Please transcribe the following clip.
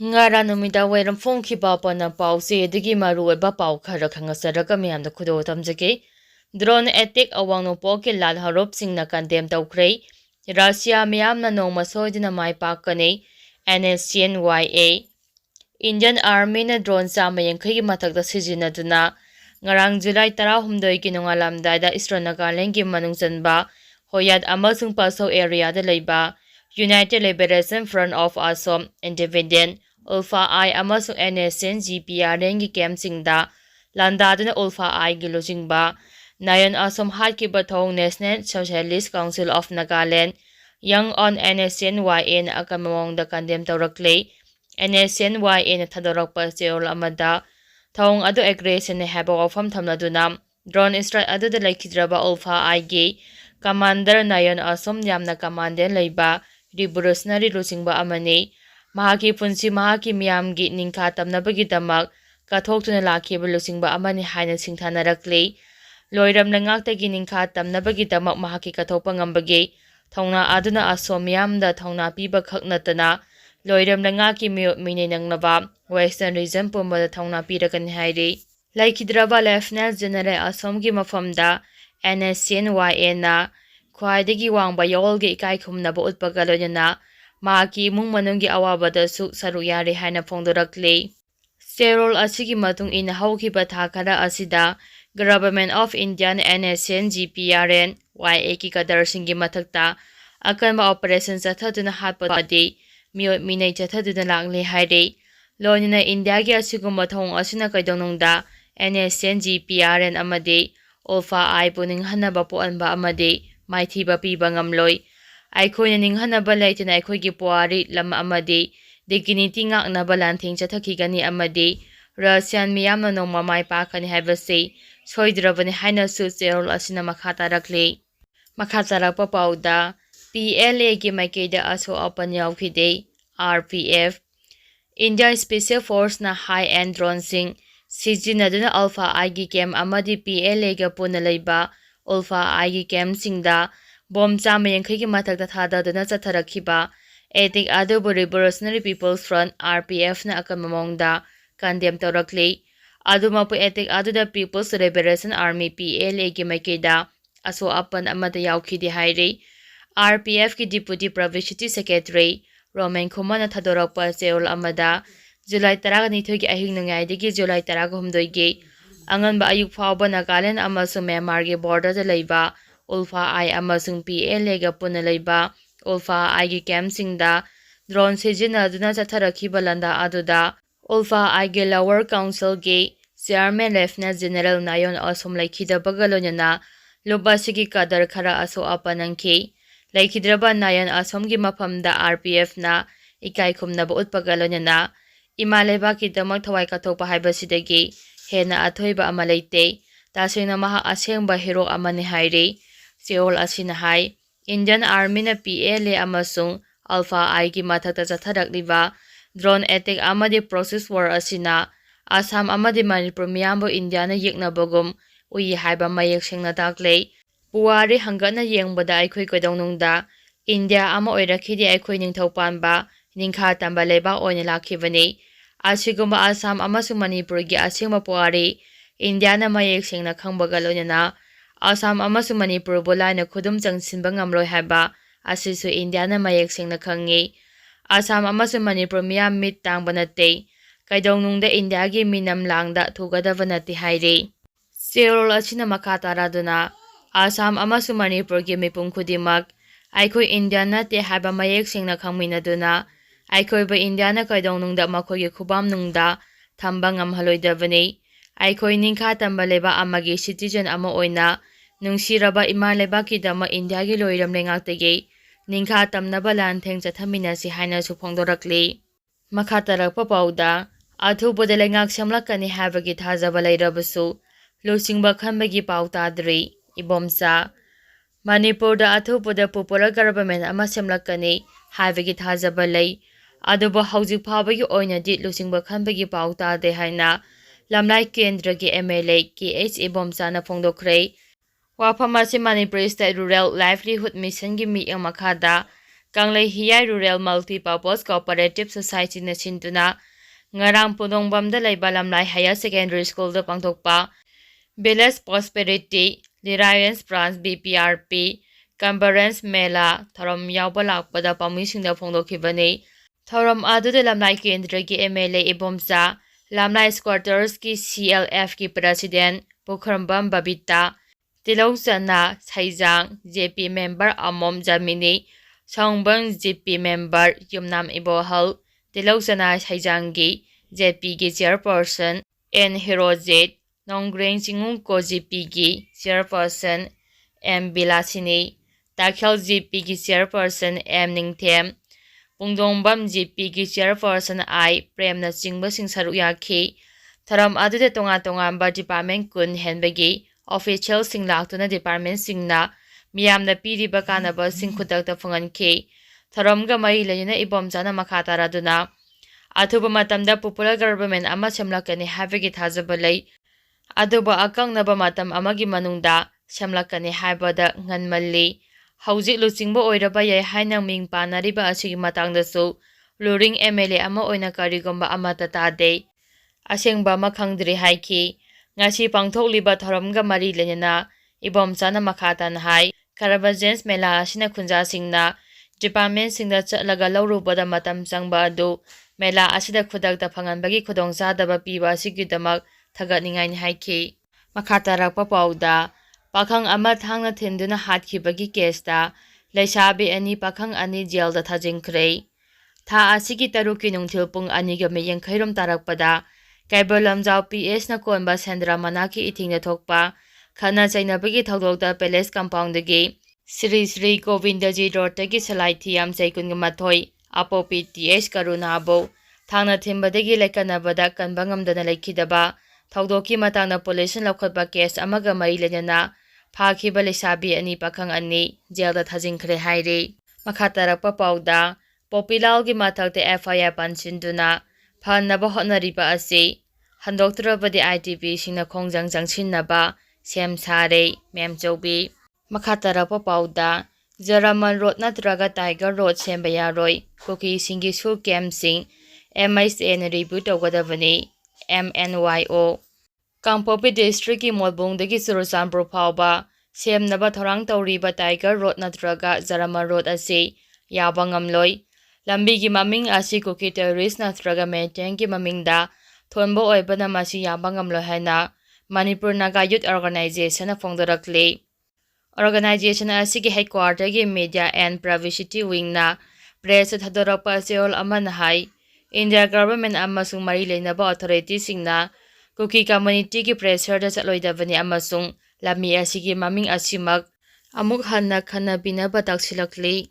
Ngara numida wairam phongkhiba pana pause digi maruoiba pau khara khangasaraka miyamda khudo tamjake. Drone attack awangno poke lal harop singna condemn tawkhrei. Russia miyamna nongma soidina mai pakane. NSCNYA Indian Army na drone sama yankhai mathakta sijinaduna ngarang July 13 ki nongalamdaida Eastern Nagaland ki manungjanba Hoyat amasung Paso area da leiba United Liberation Front of Assam Independent Alpha I amasung NSN GPR rengi camsingda landaduna Alpha I gi Luchingba Nayan Assam Hatki Bathong National Socialist Council of Nagaland Young on NSNYA na akamawang da condemn tawraklay NSNYA na thadorakpa cheol amada thong adu aggression na haba wafam thamladuna drone strike adu da laikhidraba Alpha I gi Commander Nayan Assam yamna commandant leiba revolutionary Luchingba amani mahaki punsi mahaki miyamgi ningkha tamnabagi damak kathokhtuna lakhiba Luchingba amani haina singthanarakli loiram langaktagi ningkha tamnabagi damak mahaki kathokpa ngambagi thongna aduna Assam miyamda thongna piba khaknatana loiram langaki mine nangnaba western region pumbada thongna pirakani hairi laikhidraba Lieutenant General Assam gi mafamda NSCNYA na khwaidagi wangba yawolgi ikai khumnaba utpaga loinana mahaki imung manunggi awabada su saru yari haina phongdorakli Serol asigi matung ina hawkhiba tha khara asida Government of India NSN GPRN YA ki kadarsingi mathakta akanba operation chathaduna hatpadi minai chathaduna lakli haire loinina India gi asigumba thong asina kaidonungda NSN GPRN amadi Alpha I puning hanaba po anba amadi maithiba piba ngamloi aikhoina ninghanaba leitina aikhoigi puari lam amadi dignity ngaknaba lanthing chathakigani amadi Russian miyamna nongma mai pakani haibase soidrabani haina su cherol asina makhata rakpa pauda PLA ki maikeida aso open yawkhide RPF India Special Force na high end drone sing sijinaduna Alpha I gi camp amadi PLA ga puna leiba Alpha I gi camp singda bom chama yankhai gi mathakta thadaduna chatharakhiba etik adubu Revolutionary People's Front RPF na akamamongda condemn tawrakli adumapu etik aduda People's Liberation Army PLA gi maikeida aso apan amada yawkhide haire RPF ki Deputy Publicity Secretary Roman Khumana thadorakpa cheol amada July 12 gi ahing nangaidagi July 13 gi anganba ayuk phawba Nagaland amasung Myanmar gi border da leiba Alpha I amasung PLA ga puna leiba Alpha I gi camp singda drone sijinaduna chatharakhiba landa aduda Alpha I gi Lower Council gi Chairman Lieutenant General Nayan Assam laikhidabaga loinana lubasigi kadar khara aso apanangki laikhidraba Nayan Assam gi mafamda RPF na ikai khumnaba utpaga loinana imaleba ki damak thawai kathokpa haibasidagi hena athoiba amaleite tasina maha asengba hero amani haire cheol asina hai Indian Army na PLA amasung Alpha I gi mathakta chatharakliba drone attack amadi process war asina Assam amadi Manipur miyambo India na yeknabagum uyi haiba mayek sengna taklei puwari hangana yengbada aikhoi koidongnungda India ama oirakhidi aikhoi ningthaupanba ningkha tamba leba oina lakhibani asigumba Assam amasung Manipur gi asengma puwari India na mayek sengna khangbaga loinana Assam amasung Manipur bolaina khudum changsinba ngamloi haiba asisu India na mayek sengna khangi Assam amasung Manipur miyam mit tangba nate kaidongnungda India gi minam langda thugadaba nate haire cherol asina makhata raduna Assam amasung Manipur gi mipum khudimak aikhoi India nate haiba mayek sengna khangminaduna aikhoiba India na kaidongnungda makhogi khubam nungda thamba ngamhaloidabani aikoi ningkha tamba leba amagi citizen ama oina nungsiraba ima leba ki dama India gi loiram lengaktagi ningkha tamnaba lantheng chathaminasi haina su phongdorakli makhatarakpa pauda athuboda lengak semlakani habagi thajaba leirasu Luchingba khanbagi pautadri ibomsa Manipurda athuboda popular government ama semlakani habagi thajaba lei aduba hawjik phabagi oinadi Luchingba khanbagi pautade haina lamlai kendra gi MLA KH ibomsa na phongdokhrei wafamasi Manipur State Rural Livelihood Mission gi mi makhada Kanglei Hiyai Rural Multi-Purpose Cooperative Society na sintuna ngarang Pudongbamda laiba Lamlai Higher Secondary School da pangthokpa Village Prosperity Reliance Branch BPRP Conference Mela Thorom yauba lakpada pamuisingda phongdokhibani Thorom aduda Lamlai Kendra ki MLA Ibomsa Lamlai Squatters ki CLF ki President Pukhrambam Babita Tilausana Saijang JP member Amom Jamini Songbang JP member Yumnam Ibohal Tilausana Saijangi JP ki chairperson N Hirojit Nonggreng Singung ko JP ki chairperson M Bilasini Takhel JP ki chairperson M Ningthem Pungdongbam JP ki chairperson I Premna Chingba sing saru yakhi Tharam adude tonga department kun henbagi official sing laktuna department singna miyamna piriba kanaba sing khudakta phunganki tharamga mai lena ibomjana makhataraduna athuba matamda popular government ama semlakani habegi thajaba lei aduba akangnaba matam amagi manungda semlakani habada nganmalli hauji Luchingba oiraba yai haina ming panariba asigi matangdasu luring MLA ama oina karigomba amata tade asengba ma khangdri haiki ngasi pangthokliba thoramga mari lenena ibomchana makhatan hai Caravagens Mela asina khunja singna department singda chatlaga lawrubada matam changba adu Mela asida khudakta phanganbagi khudongchadaba piba asigidamak thagatningai ni haiki makhatarakpa pauda pakhang ama thangna thinduna hathkhibagi kesta leisabi ani pakhang ani jailda thajingkhrei tha asigi taruki nungthil pung ani ga meyeng khairom tarakpada Kaibalamjau PS na konba Sandra Manaki iting na thokpa khana chainabagi thogdokta Palace Compound dagi Sri Sri Govindaji Road dagi salai thiam chaikun mathoi apo PTS karunabo thangna thimbadagi lekanabada kanbangamdana lekhidaba thogdoki matangna pollution lokhatba case amaga mari lenana phakhiba lesabi ani pakhang ani jailda thajingkhre haire makhatarakpa pauda Popilal gi mathakta FIR pansinduna Phanaba hotnariba ase handoktrabadi ITP singna khongjang jangsinnaba sem sare mem chaubi makhatarapa pauda Jaraman Road natraga Tiger Road sembaya roi koki singi school camp sing MISA na review tawgadabani MNYO Kangpopi district ki Molbong dagi Surusanpur phawba semnaba thorang tawriba Tiger Road natraga Jaraman Road ase yaba ngamloi lambi gi maming asi koki terrorist natraga maintain ki mamingda thonbo oibana masi yaba ngamloi haina Manipur Naga Youth Organization na phongdorakle Organization asigi headquarter gi media and privacy wing na press thadorakpa seol aman hai India government amasung mari leinaba authority singna kuki community ki pressure da chaloidabani amasung lami asigi maming asimak amuk hanna khana binaba taksilakli